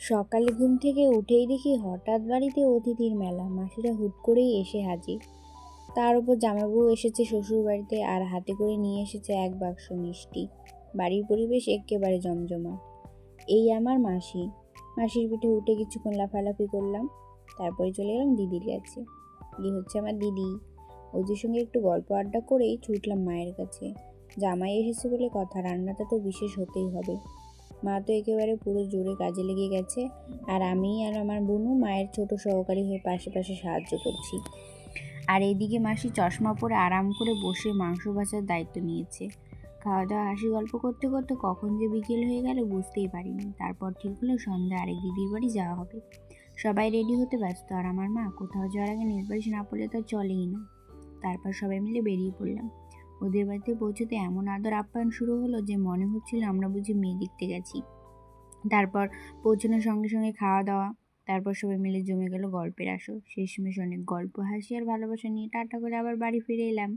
সকালে ঘুম থেকে উঠেই দেখি হঠাৎ বাড়িতে অতিথির মেলা। মাসিরা হুট করেই এসে হাজির। তার উপর জামাইবাবু এসেছে শ্বশুর বাড়িতে আর হাতে করে নিয়ে এসেছে এক বাক্স মিষ্টি। বাড়ির পরিবেশ একেবারে জমজমাট। এই আমার মাসি। মাসির পিঠে উঠে কিছুক্ষণ লাফালাফি করলাম, তারপরে চলে গেলাম দিদির কাছে। হচ্ছে আমার দিদি। ওদের সঙ্গে একটু গল্প আড্ডা করেই ছুটলাম মায়ের কাছে। জামাই এসেছে বলে কথা, রান্নাটা তো বিশেষ হতেই হবে। মা তো একেবারে পুরো জোরে কাজে লেগে গেছে, আর আমি আর আমার বোনু মায়ের ছোট সহকারী হয়ে পাশে পাশে সাহায্য করছি। আর এইদিকে মাসি চশমা পরে আরাম করে বসে মাংস ভাজার দায়িত্ব নিয়েছে। খাওয়া দাওয়া হাসি গল্প করতে করতে কখন যে বিকেল হয়ে গেল বুঝতেই পারিনি। তারপর ঠিক হলো সন্ধ্যা আরেক দিদির বাড়ি যাওয়া হবে। সবাই রেডি হতে ব্যস্ত, আর আমার মা কোথাও যাওয়ার আগে নির্বাচন না পড়লে তো চলেই না। তারপর সবাই মিলে বেরিয়ে পড়লাম। ওদের বাড়িতে পৌঁছতে এমন আদর আপ্যায়ন শুরু হলো যে মনে হচ্ছিল আমরা বুঝি মেয়ে দেখতে গেছি। তারপর পৌঁছানোর সঙ্গে সঙ্গে খাওয়া দাওয়া, তারপর সবাই মিলে জমে গেল গল্পের আসর। শেষমেশ অনেক গল্প, হাসি আর ভালোবাসা নিয়ে টাটা করে আবার বাড়ি ফিরে এলাম।